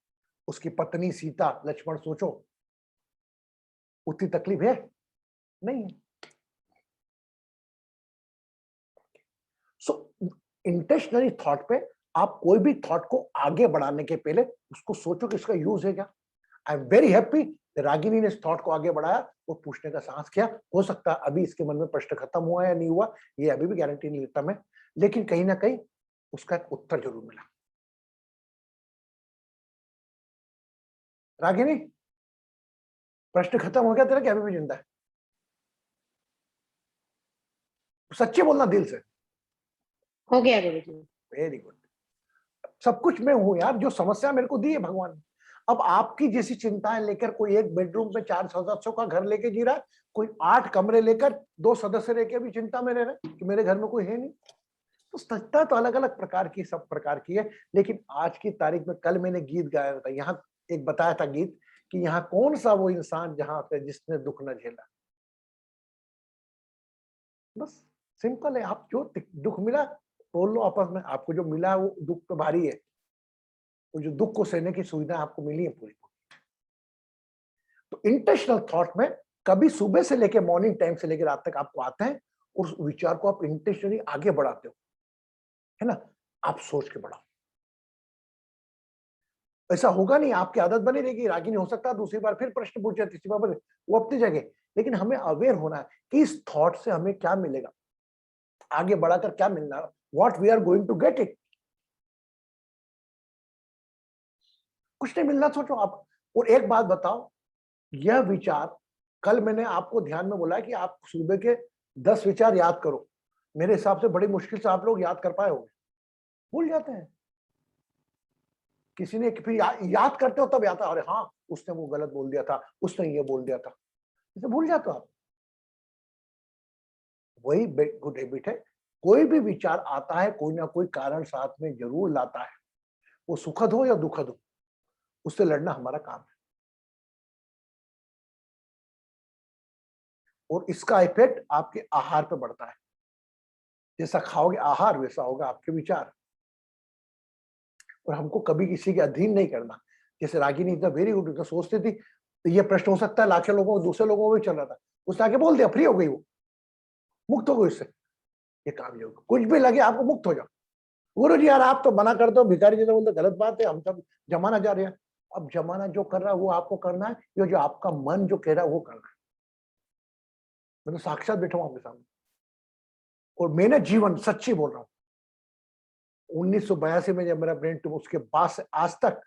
उसकी पत्नी सीता लक्ष्मण, सोचो उतनी तकलीफ है नहीं है। सो इंटेंशनली थॉट पे आप कोई भी थॉट को आगे बढ़ाने के पहले उसको सोचो कि इसका यूज है क्या। I am very happy Ragini ने इस थॉट को आगे बढ़ाया, वो पूछने का साहस किया। हो सकता है अभी इसके मन में प्रश्न खत्म हुआ या नहीं हुआ, ये अभी भी गारंटी नहीं लेता मैं, लेकिन कहीं ना कहीं उसका एक उत्तर जरूर मिला। रागिनी, प्रश्न खत्म हो गया तेरा क्या अभी भी जिंदा है? सच्चे बोलना दिल से। हो गया गुरुजी। Very good. सब कुछ मैं हूं यार, जो समस्या मेरे को दी है भगवान ने। अब आपकी जैसी चिंताएं लेकर कोई एक बेडरूम में 4 सदस्यों का घर लेके जी रहा है, कोई 8 कमरे लेकर 2 सदस्य लेके भी चिंता में रह रहे कि मेरे घर में कोई है नहीं। तो सच्चा तो अलग अलग प्रकार की, सब प्रकार की है। लेकिन आज की तारीख में, कल मैंने गीत गाया था, यहाँ एक बताया था गीत कि यहाँ कौन सा वो इंसान जहां पे जिसने दुख न झेला। बस सिंपल है, आप जो दुख मिला बोल लो आपस में, आपको जो मिला वो दुख पे भारी है, वो जो दुख को सहने की सुविधा आपको मिली है पूरी। तो इंटेंशनल थॉट में कभी सुबह से लेके मॉर्निंग टाइम से लेकर रात तक आपको आते हैं और उस विचार को आप इंटेंशनली आगे बढ़ाते हो, है ना? आप सोच के बढ़ाओ। ऐसा होगा नहीं, आपकी आदत बनी रहेगी, रागिनी हो सकता है दूसरी बार फिर प्रश्न पूछे, तीसरी बार वो अपनी जगह। लेकिन हमें अवेयर होना है कि इस थॉट से हमें क्या मिलेगा, आगे बढ़ाकर क्या मिलना, what we are going to get it. कुछ नहीं मिलना, सोचो आप। और एक बात बताओ, यह विचार, कल मैंने आपको ध्यान में बोला कि आप सुबह के 10 विचार याद करो। मेरे हिसाब से बड़ी मुश्किल से आप लोग याद कर पाए होंगे, भूल जाते हैं। किसी ने फिर याद करते हो तब याद आता, अरे हाँ उसने वो गलत बोल दिया था, उसने ये बोल दिया था, इसे भूल जाते हो आप। वही गुड हैबिट है। कोई भी विचार आता है, कोई ना कोई कारण साथ में जरूर लाता है, वो सुखद हो या दुखद हो, उससे लड़ना हमारा काम है। और इसका इफेक्ट आपके आहार पे बढ़ता है। जैसा खाओगे आहार, वैसा होगा आपके विचार। और हमको कभी किसी के अधीन नहीं करना। जैसे रागिनी इतना वेरी गुड, तो सोचती थी तो ये प्रश्न हो सकता है लाखों लोगों को, दूसरे लोगों को भी चल रहा था, उसने आके बोल दिया, फ्री हो गई, वो मुक्त हो गई उससे। ये काम ये होगा, कुछ भी लगे आपको मुक्त हो जाओ। गुरु जी यार आप तो मना करते हो, भिखारी जी तो बोलते गलत बात है, हम सब जमाना जा रहे हैं। अब जमाना जो कर रहा है वो आपको करना है, ये जो आपका मन जो कह रहा है वो करना है। मैं तो साक्षात बैठा हूं आपके सामने, और मैंने जीवन सच्ची बोल रहा हूँ, 1982 में जब मेरा ब्रेन ट्यूमर, उसके बाद से आज तक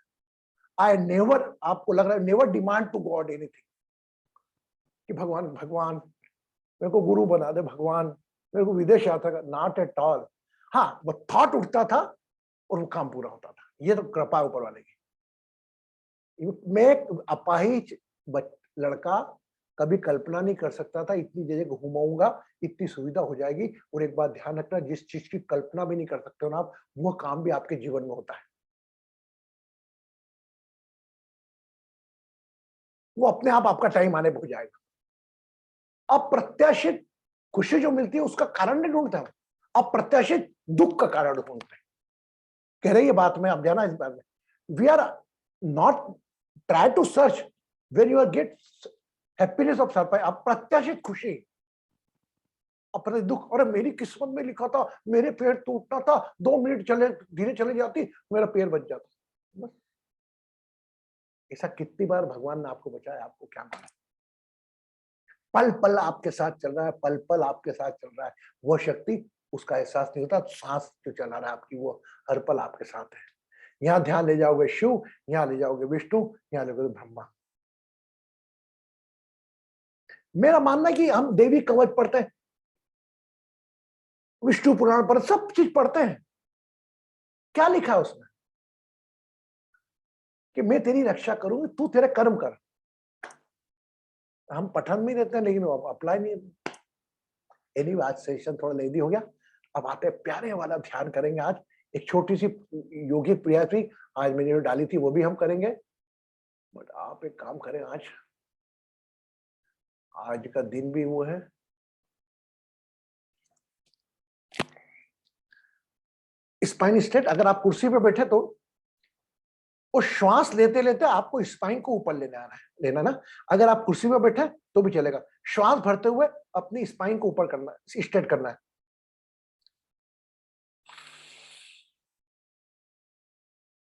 आई नेवर, आपको लग रहा है, never demand to God anything कि भगवान भगवान मेरे को गुरु बना दे, भगवान मेरे को विदेश यात्रा का, नॉट एट ऑल। हाँ, वो थॉट उठता था और वो काम पूरा होता था, ये तो कृपा ऊपर वाले की। मैं एक अपाहिज लड़का कभी कल्पना नहीं कर सकता था इतनी जगह घुमाऊंगा, इतनी सुविधा हो जाएगी। और एक बात ध्यान रखना, जिस चीज की कल्पना भी नहीं कर सकते हो ना आप, वो काम भी आपके जीवन में होता है। वो अपने आप आपका टाइम आने हो जाएगा। अप्रत्याशित खुशी जो मिलती है उसका कारण नहीं ढूंढता है, अप्रत्याशित दुख का कारण ढूंढते हैं। कह रही है बात में, आप ध्यान इस बात में, we are not try to search when you are get happiness of surprise, अप्रत्याशित खुशी, अप्रत्याशित दुख। और मेरी किस्मत में लिखा था, मेरे पैर टूटना था, 2 मिनट चले धीरे चले जाती, मेरा पैर बच जाता। बस ऐसा कितनी बार भगवान ने आपको बचाया, आपको क्या मालूम। पल पल आपके साथ चल रहा है, पल पल आपके साथ चल रहा है। वो शक्ति, उसका एहसास नहीं होता, सांस जो चला रहा है आपकी, वो हर पल आपके साथ है। यहाँ ध्यान ले जाओगे शिव, यहाँ ले जाओगे विष्णु, यहाँ ले जाओगे ब्रह्मा। मेरा मानना है कि हम देवी कवच पढ़ते हैं, विष्णु पुराण पर सब चीज पढ़ते हैं, क्या लिखा है उसमें कि मैं तेरी रक्षा करूंगी, तू तेरे कर्म कर। हम पठन में रहते हैं लेकिन अप्लाई नहीं। एनीवे, आज सेशन थोड़ा लेंदी हो गया। अब आते हैं प्यारे वाला ध्यान करेंगे आज। एक छोटी सी योगी प्रयास भी आज मैंने जो डाली थी वो भी हम करेंगे। बट आप एक काम करें, आज का दिन भी वो है, स्पाइन स्ट्रेट। अगर आप कुर्सी पे बैठे तो वो श्वास लेते लेते आपको स्पाइन को ऊपर लेना ना। अगर आप कुर्सी पे बैठे तो भी चलेगा, श्वास भरते हुए अपनी स्पाइन को ऊपर करना, स्ट्रेट करना है।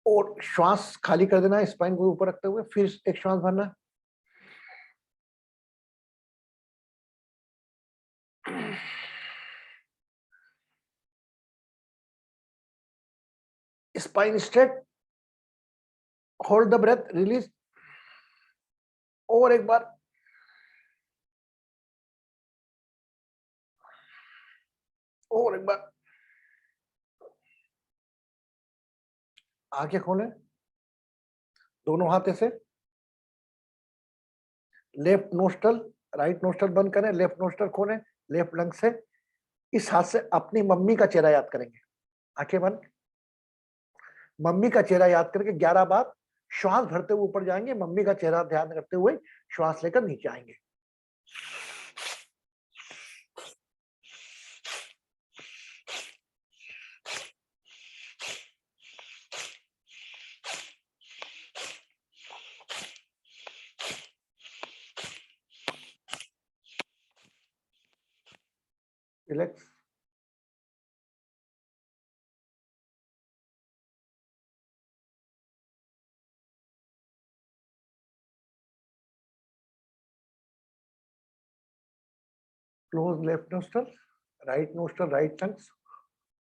और श्वास खाली कर देना है स्पाइन को ऊपर रखते हुए, फिर एक श्वास भरना है। Spine straight, hold the breath, release, और एक बार, और एक बार। आंखें खोलें दोनों हाथ से, लेफ्ट नोस्ट्रल राइट नोस्ट्रल बंद करें, लेफ्ट नोस्ट्रल खोलें लेफ्ट लंग से। इस हाथ से अपनी मम्मी का चेहरा याद करेंगे, आंखें बंद। मम्मी का चेहरा याद करके 11 बार श्वास भरते हुए ऊपर जाएंगे, मम्मी का चेहरा ध्यान करते हुए श्वास लेकर नीचे आएंगे। Relax. Close left nostril, right lungs,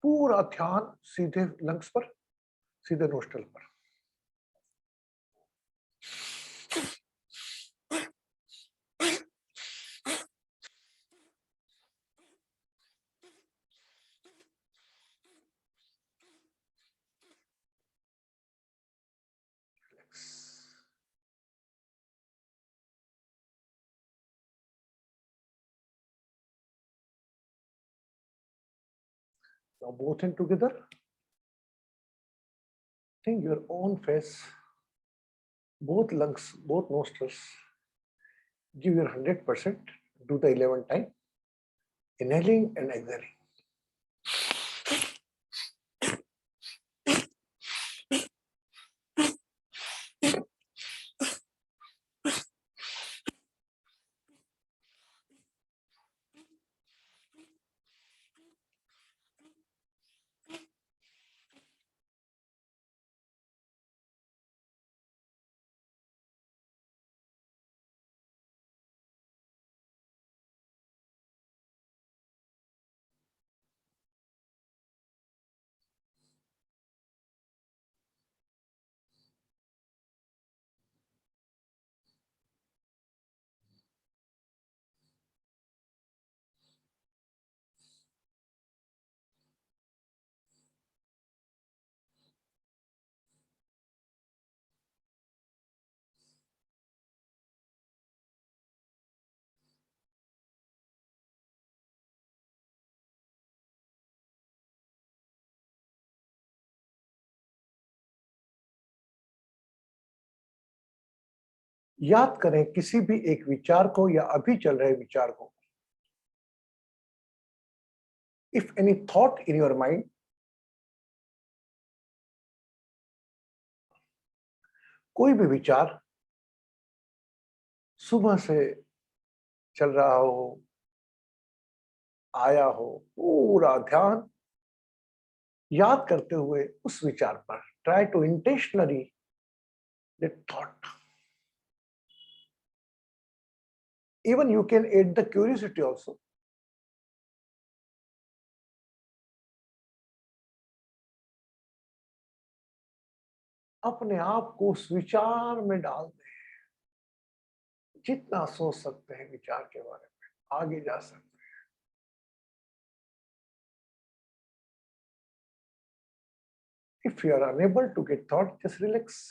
पूरा ध्यान सीधे लंग्स पर, सीधे नोस्ट्रल पर। Now both in together. Think your own face, both lungs, both nostrils. Give your 100%. Do the 11 times. Inhaling and exhaling. याद करें किसी भी एक विचार को या अभी चल रहे विचार को। If any thought in your mind, कोई भी विचार सुबह से चल रहा हो, आया हो, पूरा ध्यान याद करते हुए उस विचार पर try to intentionally that thought. Even you can add the curiosity also. अपने आप को उस विचार में डाल दें। जितना सोच सकते हैं विचार के बारे में आगे जा सकते हैं। If you are unable to get thought, just relax.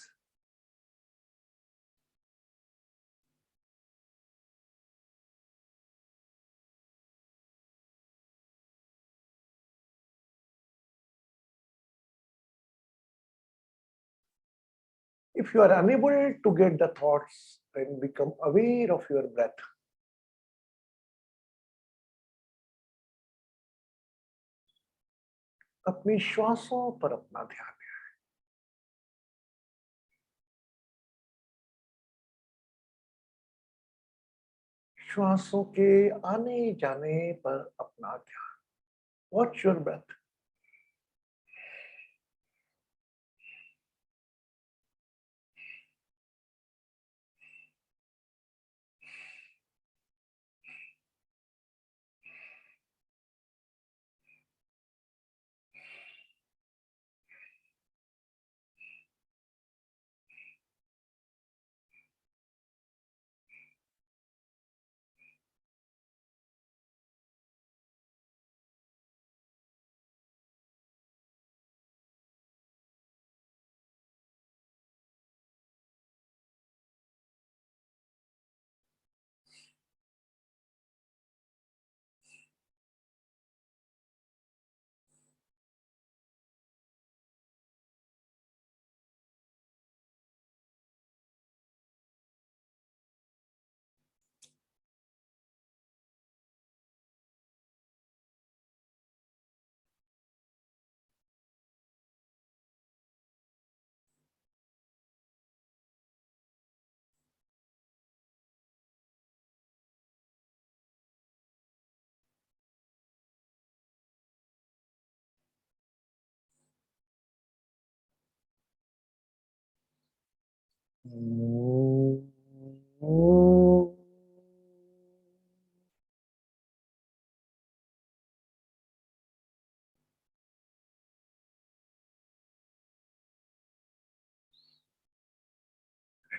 If you are unable to get the thoughts, then become aware of your breath. अपनी श्वासों पर अपना ध्यान है। श्वासों के आने जाने पर अपना ध्यान। Watch your breath.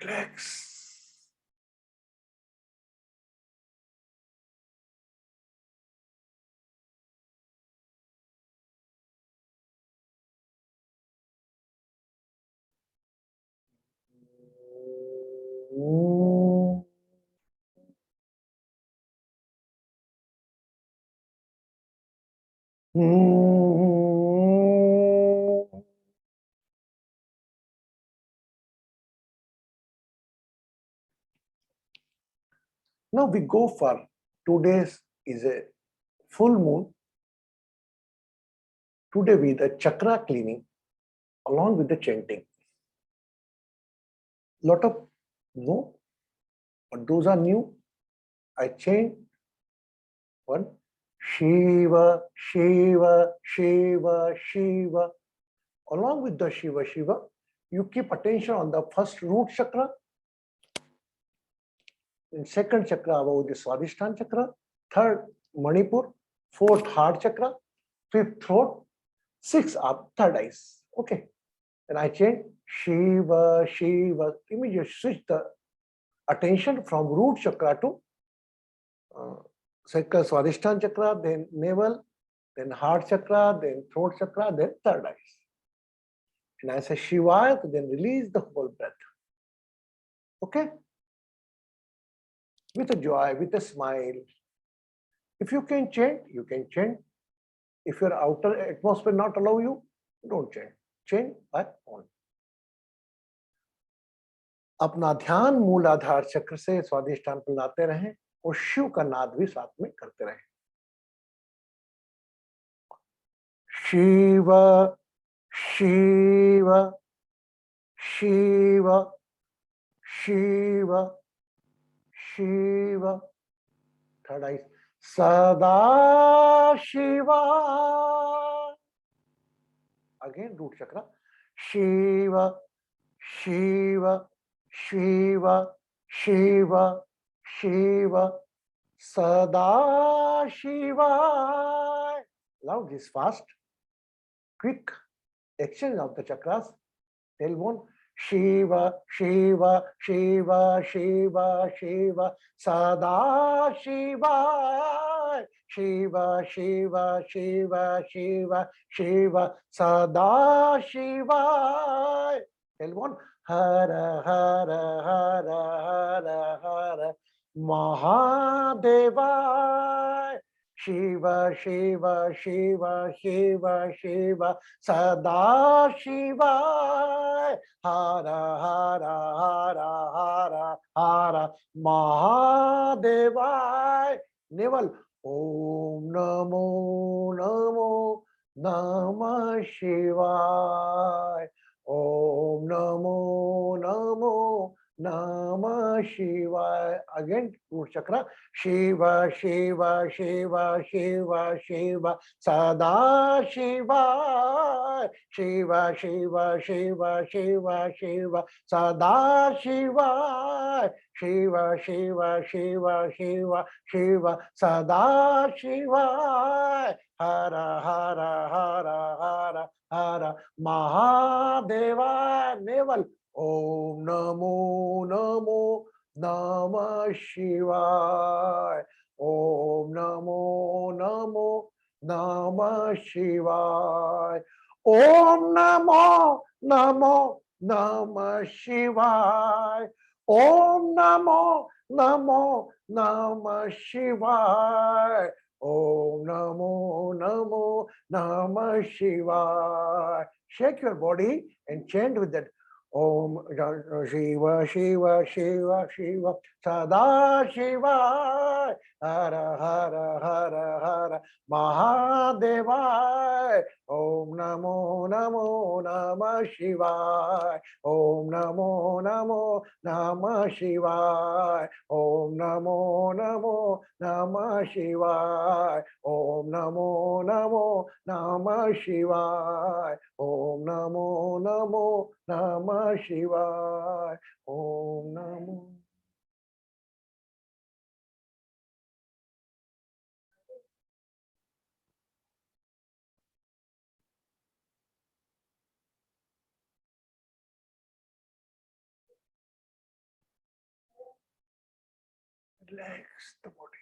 Relax. Now we go for 2 days is a full moon. Today with the chakra cleaning along with the chanting. Lot of no, but those are new. I chant one Shiva, Shiva, Shiva, Shiva. Along with the Shiva, Shiva, you keep attention on the first root chakra, in second chakra above the Swadhisthana chakra, third Manipur, fourth heart chakra, fifth throat, sixth up third eyes. Okay. And I chant Shiva, Shiva. Immediately switch the attention from root chakra to second Swadhisthana chakra, then navel, then heart chakra, then throat chakra, then third eyes. And I say Shivaya, then release the whole breath. Okay? With a joy, with a smile. If you can chant, you can chant. If your outer atmosphere not allow you, don't chant. Chant by on. अपना ध्यान मूलाधार चक्र से स्वादिष्ठान पर लाते रहें और शिव का नाद भी साथ में करते रहें. शिव शिव शिव शिव शिव. थर्ड आई सदा शिवा. अगेन रूट चक्र शिव शिव शिव शिव शिव सदा शिवाय. Loud is fast, quick exchange of the chakras. Tailbone Shiva Shiva Shiva Shiva Shiva Sada Shiva. Shiva Shiva Shiva Shiva Shiva Sada Shiva. Tailbone Hara Hara Hara Hara Hara Mahadeva. Shiva Shiva Shiva Shiva Shiva Sada Shiva. Hara Hara Hara Hara Hara Mahadeva. Navel Om Namo Namo Namah Shivaya. Om Namo Namo Namah Shivaya. Again, root chakra. Shiva Shiva Shiva Shiva Shiva Sada Shiva. Shiva Shiva Shiva Shiva Shiva Sada Shiva. Shiva Shiva Shiva Shiva Shiva Sada Shiva. Hara Hara Hara Hara Hara Mahadeva. Navel Om Namo Namo Namah Shivaya. Om Namo Namo Namah Shivaya. Om Namo Namo Namah Shivaya. Om Namo Namo Namah Shivaya. Om Namo Namo Namah Shivaya. Shake your body and chant with that. Om Shiva Shiva Shiva Shiva Sada Shiva. Hara Hara Hara Hara Mahadeva. Om Namo Namo Namah Shivaya. Om Namo Namo Namah Shivaya. Om Namo Namo Namah Shivaya. Om Namo Namo Namah Shivaya. Om Namo Namo Namah Shivaya. Om Namo. Relax the body.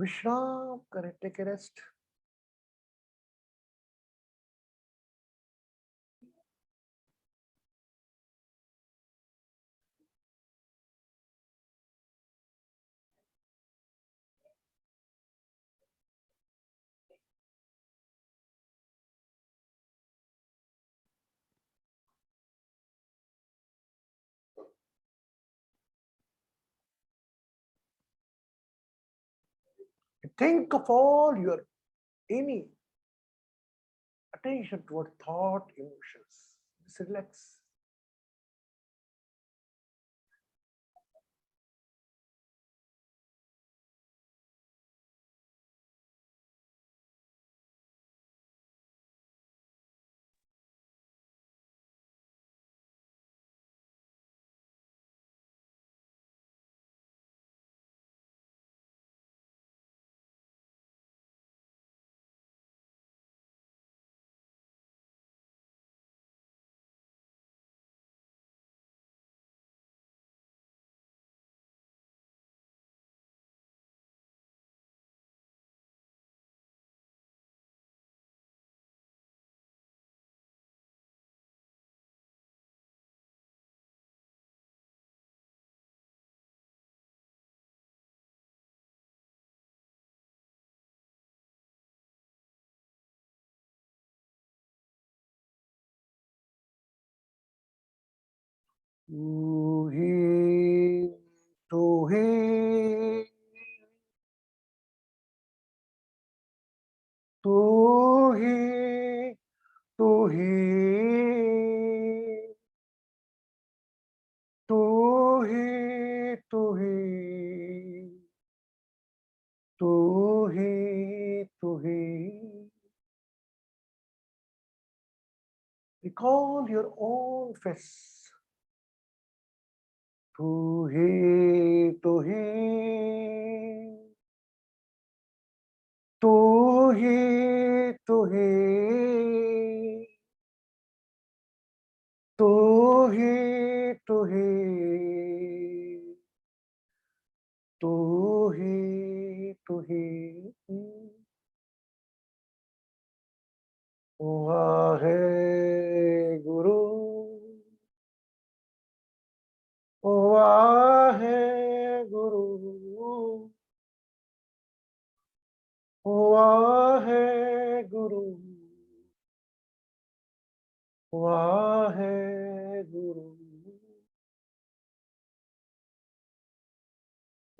विश्राम करें, take a rest. Think of all your any attention toward thought, emotions. Just relax. तू ही, तू ही, तू ही, तू ही, तू ही, तू ही, तू ही, तू ही. Recall your own face. तू ही, तू ही, तू ही, तू ही, तू ही, तू ही, तू ही, तू ही. वाहे गुरु, वाहे गुरु, वाहे गुरु, वाहे गुरु,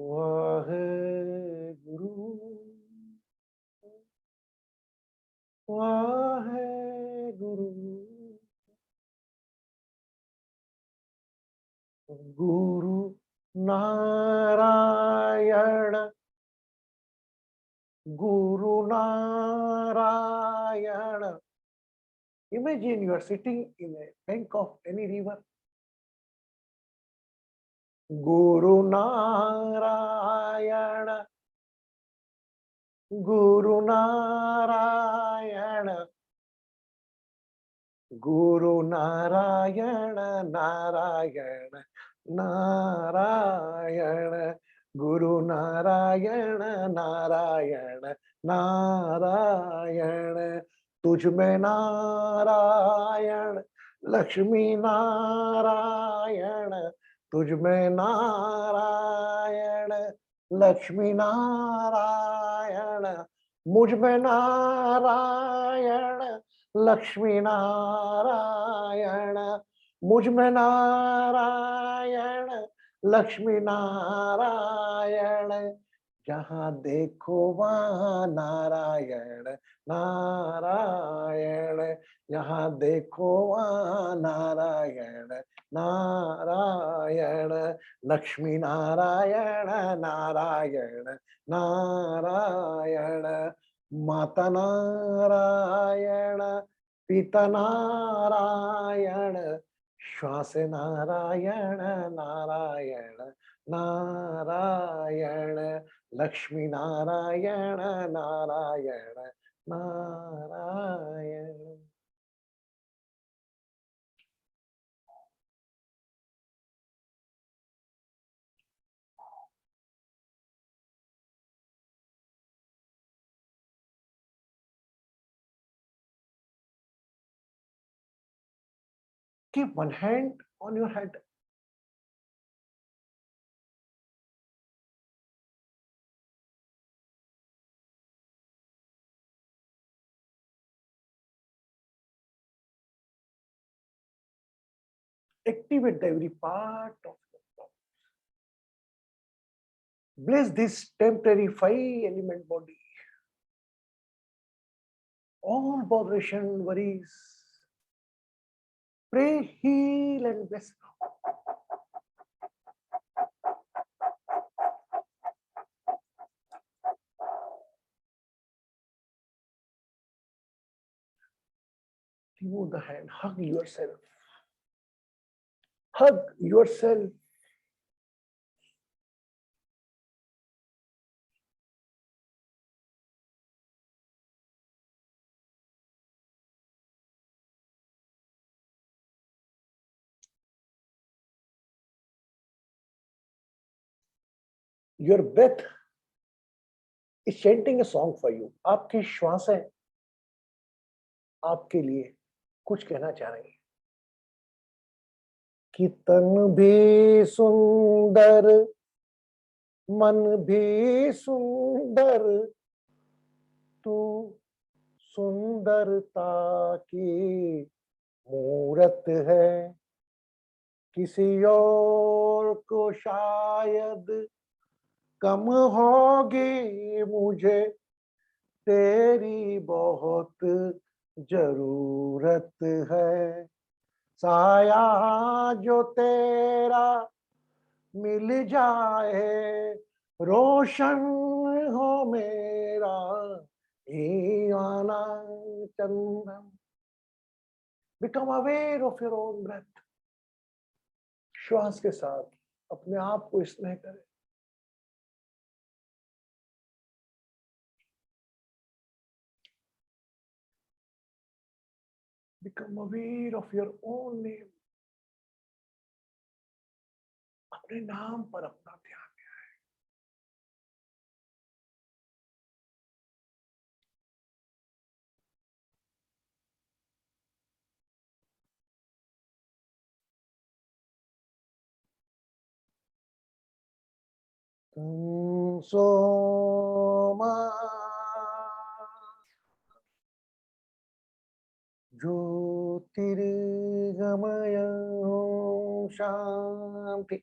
वाहे गुरु, वाहे गुरु. गुरु Narayan, Guru Narayana. Imagine you are sitting in a bank of any river. Guru Narayana, Guru Narayana, Guru Narayana, Narayana, Narayana, Guru Narayana, Narayana, Narayana. तुझ में नारायण, लक्ष्मी नारायण, तुझ में नारायण, लक्ष्मी नारायण, मुझ में नारायण, लक्ष्मी नारायण, मुझ में नारायण, लक्ष्मी नारायण. जहाँ देखो वहाँ नारायण, नारायण, यहाँ देखो वहाँ नारायण, नारायण, लक्ष्मी नारायण, नारायण, नारायण, माता नारायण, पिता नारायण, श्वास Narayan, Narayan, Narayan, Lakshmi Narayan, Narayan, Narayan. Keep one hand on your head. Activate every part of the body. Bless this temporary 5-element body. All botheration, worries. Pray, heal, and bless. Remove the hand, hug yourself. Hug yourself. Your breath is chanting a song for you. आपकी श्वास है आपके लिए कुछ कहना चाह रही है कि तन भी सुंदर, मन भी सुंदर, तू सुंदरता की मूरत है। किसी और को शायद कम होगी, मुझे तेरी बहुत जरूरत है। साया जो तेरा मिल जाए, रोशन हो मेरा ईवाना चंदन। Become aware of your own breath. श्वास के साथ अपने आप को स्नेह करें। Become aware of your own name. अपने नाम पर अपना ध्यान दिया है। तुम सोमा ज्योतिर्गमय शांति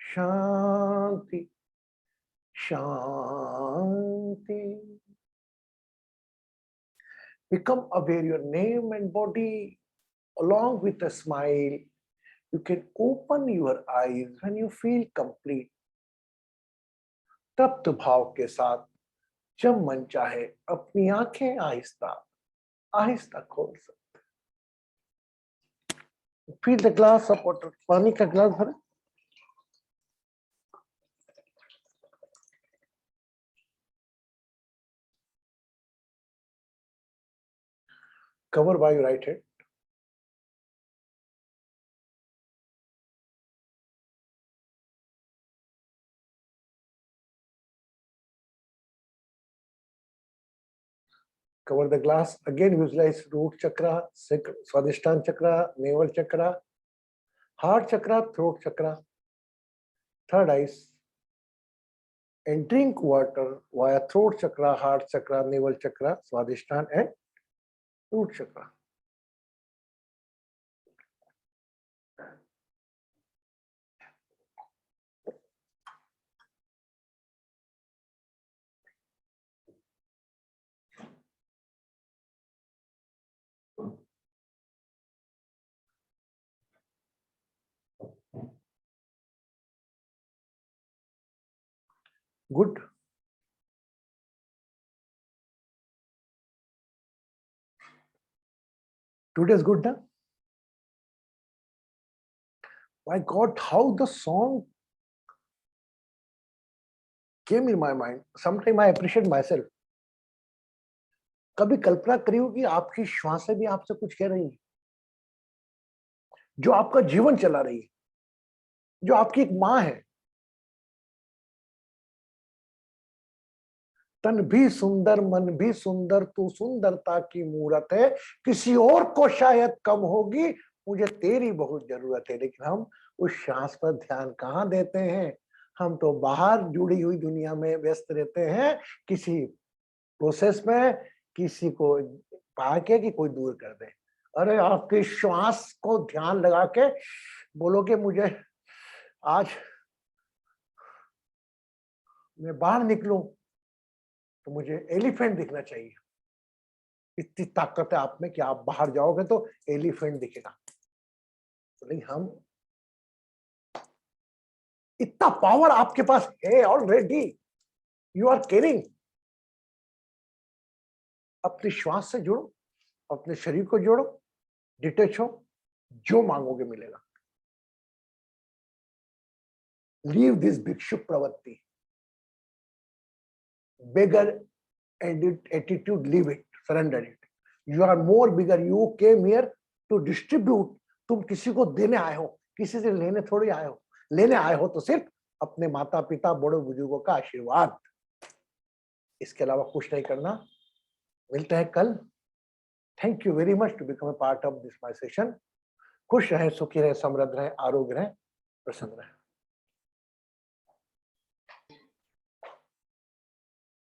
शांति शांति। Become aware your name and body along with a smile. You can open your eyes when you feel complete. तप्त भाव के साथ जब मन चाहे अपनी आंखें आहिस्ता आहिस्ता खोल सकते। Fill the glass of water. पानी का ग्लास भरे। Cover by your right hand. Cover the glass. Again visualize root chakra, Swadhisthana chakra, navel chakra, heart chakra, throat chakra, third eyes. And drink water via throat chakra, heart chakra, navel chakra, Swadhisthana and root chakra. Good. Today's good, na? My God, how the song came in my mind. Sometimes I appreciate myself. कभी कल्पना करी हो कि आपकी श्वासें भी आपसे कुछ कह रही है, जो आपका जीवन चला रही है, जो आपकी एक मां है। तन भी सुंदर मन भी सुंदर, तू सुंदरता की मूरत है, किसी और को शायद कम होगी, मुझे तेरी बहुत जरूरत है। लेकिन हम उस श्वास पर ध्यान कहाँ देते हैं? हम तो बाहर जुड़ी हुई दुनिया में व्यस्त रहते हैं, किसी प्रोसेस में, किसी को पाके कि कोई दूर कर दे। अरे आपके श्वास को ध्यान लगा के बोलोगे मुझे आज मैं बाहर निकलूं तो मुझे एलिफेंट दिखना चाहिए। इतनी ताकत है आप में कि आप बाहर जाओगे तो एलिफेंट दिखेगा। नहीं, हम इतना पावर आपके पास है ऑलरेडी, यू आर कैरिंग। अपने श्वास से जुड़ो, अपने शरीर को जोड़ो, डिटेच हो, जो मांगोगे मिलेगा। लीव दिस भिक्षुक प्रवृत्ति, beggar attitude, leave it, surrender it. You are more bigger, you came here to distribute. तुम किसी को देने आए हो, किसी से लेने थोड़ी आए हो। लेने आए हो तो सिर्फ अपने माता पिता बड़े बुजुर्गों का आशीर्वाद, इसके अलावा कुछ नहीं करना। मिलते हैं कल। Thank you very much to become a part of this my session. खुश रहें, सुखी रहें, समृद्ध रहें, आरोग्य रहें, प्रसन्न रहें।